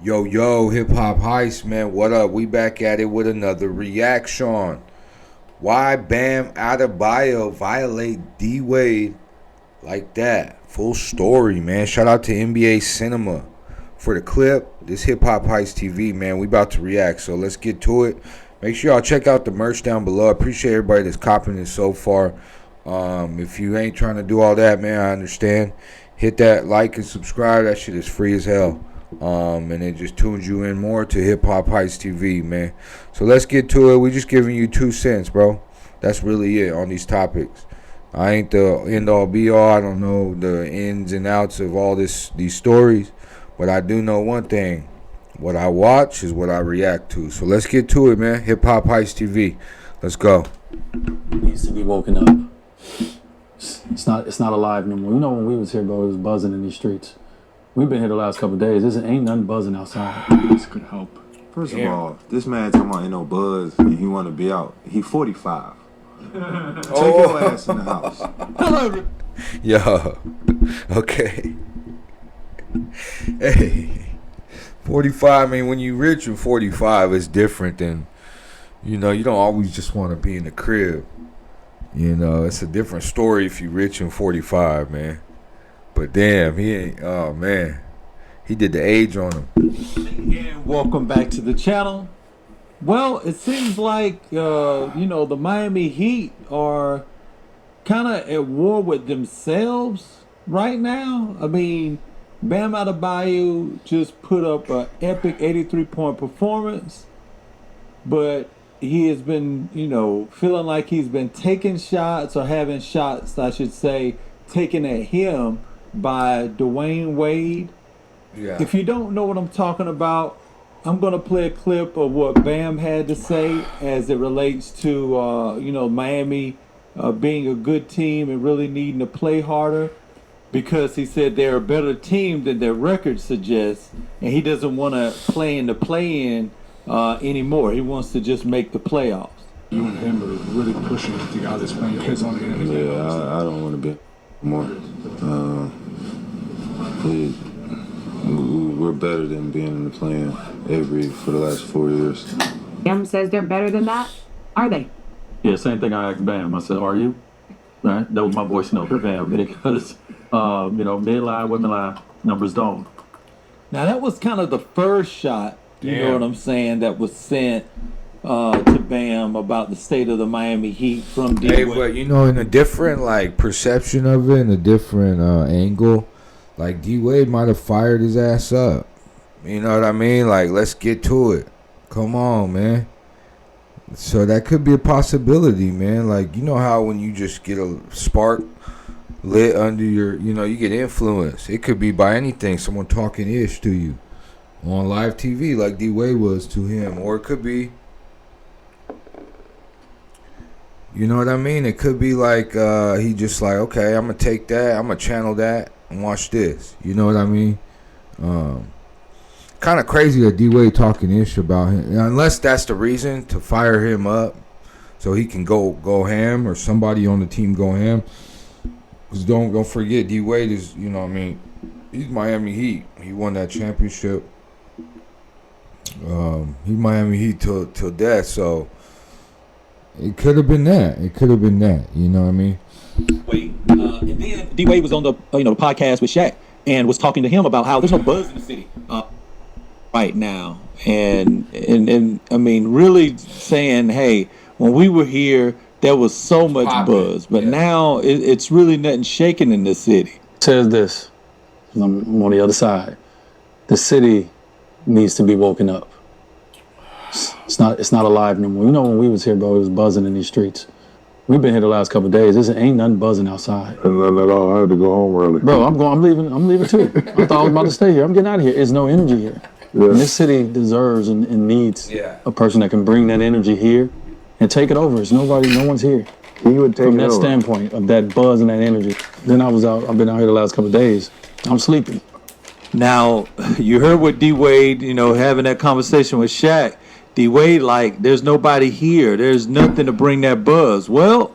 Yo, yo, hip hop heist, man. What up? We back at it with another reaction. Why Bam Adebayo violate D Wade like that? Full story, man. Shout out to NBA Cinema for the clip. This hip hop heist TV, man. We about to react, so let's get to it. Make sure y'all check out the merch down below. I appreciate everybody that's copping it so far. If you ain't trying to do all that, man, I understand. Hit that like and subscribe. That shit is free as hell. And it just tunes you in more to Hip Hop Heist TV, man. So let's get to it. We just giving you 2 cents, bro. That's really it on these topics. I ain't the end all be all. I don't know the ins and outs of all these stories, but I do know one thing. What I watch is what I react to. So let's get to it, man. Hip Hop Heist TV. Let's go. Needs to be woken up. It's not alive no more. You know when we was here, bro, it was buzzing in these streets. We've been here the last couple of days. Ain't nothing buzzing outside. This could help. First of all, this man talking about ain't no buzz and he want to be out. He 45. Take your ass in the house. Hello. Yo. Okay. Hey. 45, I mean, when you rich and 45, it's different than, you don't always just want to be in the crib. It's a different story if you rich and 45, man. But damn, he ain't. Oh man, he did the age on him. And welcome back to the channel. Well, it seems like the Miami Heat are kind of at war with themselves right now. I mean, Bam Adebayo just put up an epic 83-point performance, but he has been, feeling like he's been taking shots or having shots, I should say, taken at him by Dwayne Wade. Yeah. If you don't know what I'm talking about, I'm going to play a clip of what Bam had to say as it relates to, Miami being a good team and really needing to play harder, because he said they're a better team than their record suggests, and he doesn't want to play in the play-in anymore. He wants to just make the playoffs. You and him are really pushing the guy that's playing hits on the end. Yeah, I don't want to be more. We're better than being in the play-in for the last 4 years. Bam says they're better than that. Are they? Yeah, same thing I asked Bam. I said, are you? Right? That was my voice note for Bam. Because, men lie, women lie, numbers don't. Now, that was kind of the first shot, you know what I'm saying, that was sent to Bam about the state of the Miami Heat from D. Hey, but in a different perception of it, in a different angle, D Wade might have fired his ass up. You know what I mean? Let's get to it. Come on, man. So that could be a possibility, man. You know how when you just get a spark lit under your, you get influenced. It could be by anything. Someone talking ish to you on live TV like D Wade was to him, or it could be. You know what I mean? It could be he just okay, I'm going to take that, I'm going to channel that and watch this. You know what I mean? Kind of crazy that D-Wade talking ish about him. Unless that's the reason to fire him up so he can go ham, or somebody on the team go ham. Because don't forget, D-Wade is, he's Miami Heat. He won that championship. He's Miami Heat till death, so it could have been that. You know what I mean? And then D Wade was on the podcast with Shaq and was talking to him about how there's no buzz in the city right now, and I mean really saying, hey, when we were here there was so much buzz, but now it's really nothing shaking in the city. Says this, I'm on the other side. The city needs to be woken up. It's not alive no more. You know when we was here, bro, it was buzzing in these streets. We've been here the last couple of days. Ain't nothing buzzing outside. Nothing at all. I had to go home early. Bro, I'm leaving too. I thought I was about to stay here. I'm getting out of here. There's no energy here. Yeah. And this city deserves and needs a person that can bring that energy here and take it over. It's no one's here. He would take from it that over. standpoint of that buzz and that energy. Then I've been out here the last couple of days. I'm sleeping. Now, you heard what D Wade, having that conversation with Shaq. D Wade, there's nobody here. There's nothing to bring that buzz. Well,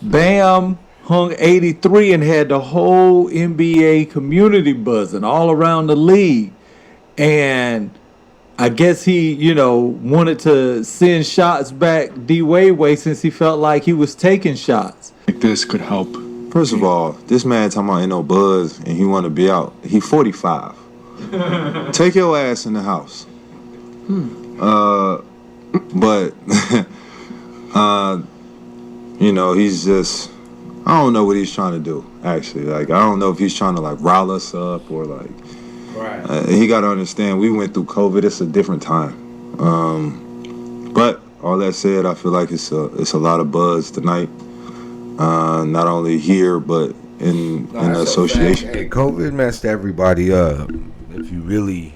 Bam hung 83 and had the whole NBA community buzzing all around the league. And I guess he, wanted to send shots back D-Wade way since he felt like he was taking shots. Like this could help. First of all, this man talking about ain't no buzz and he want to be out. He 45. Take your ass in the house. But he's just, I don't know what he's trying to do. Actually, like I don't know if he's trying to like rile us up or like. Right. He got to understand we went through COVID. It's a different time. But all that said, I feel like it's a lot of buzz tonight. Not only here but in the association. Hey, COVID messed everybody up. If you really,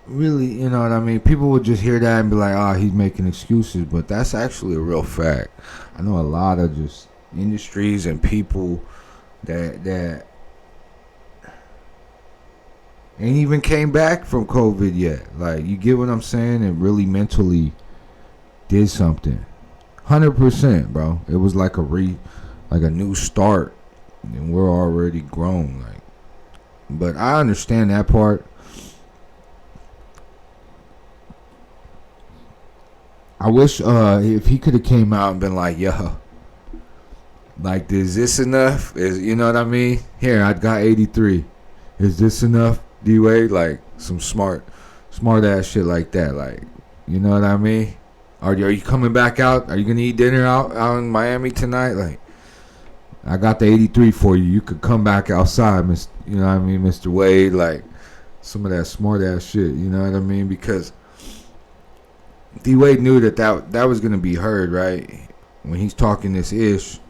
you know what I mean? People would just hear that and be like, "Oh, he's making excuses," but that's actually a real fact. I know a lot of just industries and people that ain't even came back from COVID yet. Like, you get what I'm saying? It really mentally did something. 100%, bro. It was like a new start, and we're already grown. Like, but I understand that part. I wish if he could have came out and been like, "Yo, like, is this enough? You know what I mean? Here, I got 83. Is this enough, D-Wade?" Like some smart ass shit like that. Like, you know what I mean? Are you coming back out? Are you gonna eat dinner out in Miami tonight? Like, I got the 83 for you. You could come back outside, you know what I mean, Mr. Wade. Like, some of that smart ass shit. You know what I mean? Because D-Wade knew that was gonna be heard, right? When he's talking this ish,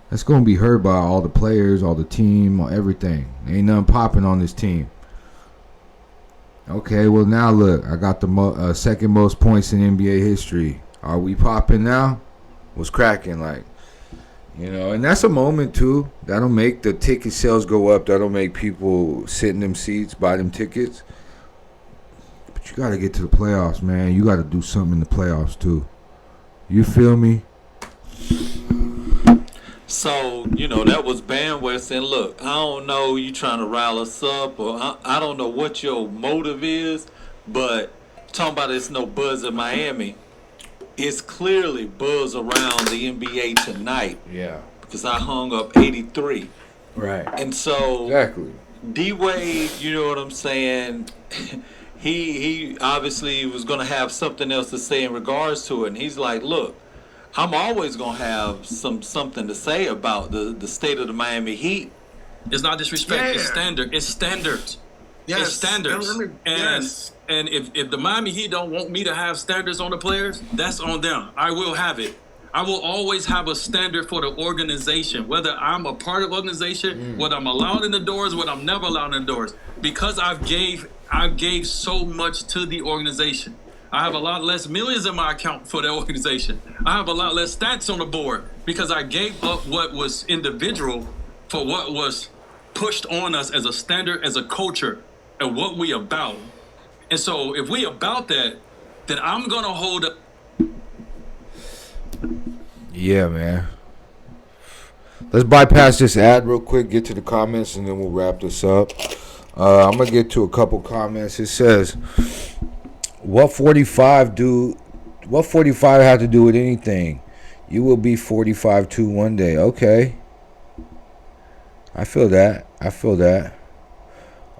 that's gonna be heard by all the players, all the team, everything. Ain't nothing popping on this team. Okay, well now look, I got the second most points in NBA history. Are we popping now? What's cracking? Like, and that's a moment too. That'll make the ticket sales go up. That'll make people sit in them seats, buy them tickets. But you gotta get to the playoffs, man. You gotta do something in the playoffs too. You feel me? So, that was Bam West saying, look, I don't know you trying to rile us up, or I don't know what your motive is, but talking about it's no buzz in Miami, it's clearly buzz around the NBA tonight. Yeah. Because I hung up 83. Right. And so, exactly. D-Wade, you know what I'm saying, he obviously was going to have something else to say in regards to it, and he's like, look, I'm always gonna have something to say about the state of the Miami Heat. It's not disrespect. It's standard. It's standards. Yes. It's standards. And if the Miami Heat don't want me to have standards on the players, that's on them. I will have it. I will always have a standard for the organization, whether I'm a part of the organization, whether I'm allowed in the doors, whether I'm never allowed in the doors, because I've gave so much to the organization. I have a lot less millions in my account for the organization. I have a lot less stats on the board because I gave up what was individual for what was pushed on us as a standard, as a culture, and what we about. And so if we about that, then I'm going to hold up. Yeah, man. Let's bypass this ad real quick, get to the comments, and then we'll wrap this up. I'm going to get to a couple comments. It says, What 45 have to do with anything? You will be 45-2 one day. Okay. I feel that.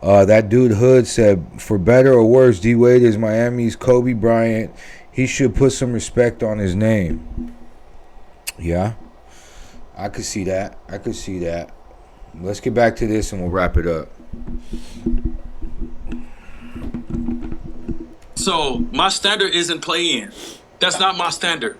That dude Hood said, for better or worse, D-Wade is Miami's Kobe Bryant. He should put some respect on his name. Yeah. I could see that. Let's get back to this and we'll wrap it up. So my standard isn't play in. That's not my standard.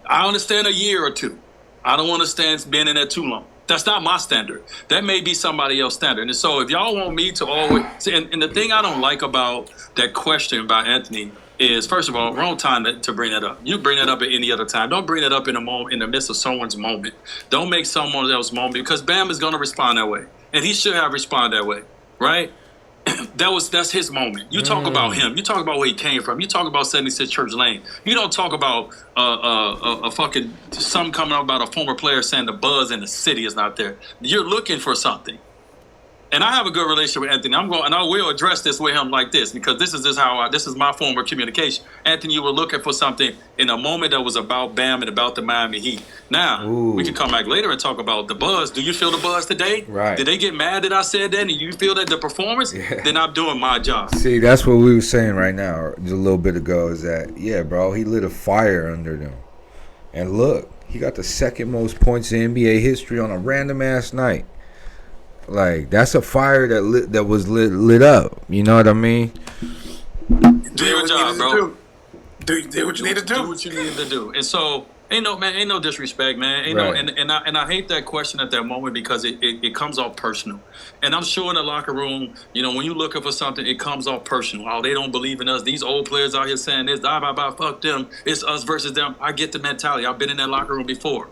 I understand a year or two. I don't understand being in there too long. That's not my standard. That may be somebody else's standard. And so if y'all want me to always, and the thing I don't like about that question about Anthony is, first of all, wrong time to bring that up. You bring that up at any other time. Don't bring it up in the midst of someone's moment. Don't make someone else's moment, because Bam is going to respond that way. And he should have responded that way, right? That's his moment. You talk about him. You talk about where he came from. You talk about 76 Church Lane. You don't talk about a fucking something coming up about a former player saying the buzz in the city is not there. You're looking for something. And I have a good relationship with Anthony. I'm going, and I will address this with him like this because this is this is my form of communication. Anthony, you were looking for something in a moment that was about Bam and about the Miami Heat. Now we can come back later and talk about the buzz. Do you feel the buzz today? Right. Did they get mad that I said that? And you feel that the performance? Yeah. Then I'm doing my job. See, that's what we were saying right now, a little bit ago. Is that bro? He lit a fire under them, and look, he got the second most points in NBA history on a random ass night. Like, that's a fire that was lit up. You know what I mean? Do your job, bro. Do what you need to do. Do what you need to do. And so, ain't no disrespect, man. And I hate that question at that moment because it comes off personal. And I'm sure in the locker room, when you're looking for something, it comes off personal. Oh, they don't believe in us. These old players out here saying this, fuck them. It's us versus them. I get the mentality. I've been in that locker room before.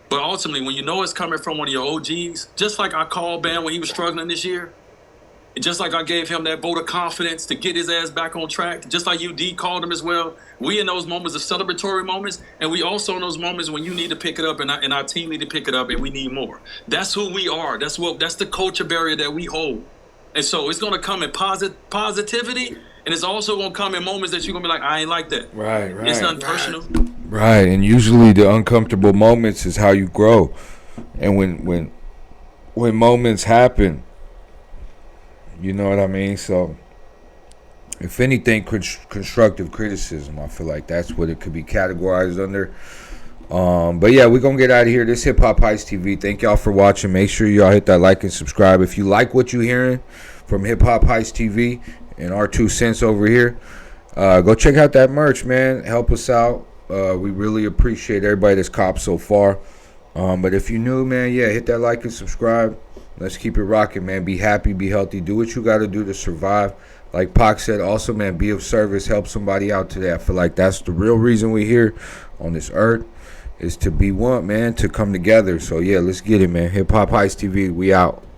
But ultimately, when you know it's coming from one of your OGs, just like I called Bam when he was struggling this year, and just like I gave him that vote of confidence to get his ass back on track, just like you called him as well, we in those moments of celebratory moments, and we also in those moments when you need to pick it up and our team need to pick it up and we need more. That's who we are. That's the culture barrier that we hold. And so it's going to come in positivity, and it's also going to come in moments that you're going to be like, I ain't like that. Right. It's nothing personal. Right, and usually the uncomfortable moments is how you grow. And when moments happen, you know what I mean? So, if anything, constructive criticism, I feel like that's what it could be categorized under. But yeah, we're going to get out of here. This Hip Hop Heist TV. Thank y'all for watching. Make sure y'all hit that like and subscribe. If you like what you're hearing from Hip Hop Heist TV and our 2 cents over here, go check out that merch, man. Help us out. We really appreciate everybody that's copped so far. But if you're new, man, hit that like and subscribe. Let's keep it rocking, man. Be happy, be healthy. Do what you got to do to survive. Like Pac said, also, man, be of service. Help somebody out today. I feel like that's the real reason we're here on this earth is to be one, man, to come together. So, let's get it, man. Hip Hop Heist TV, we out.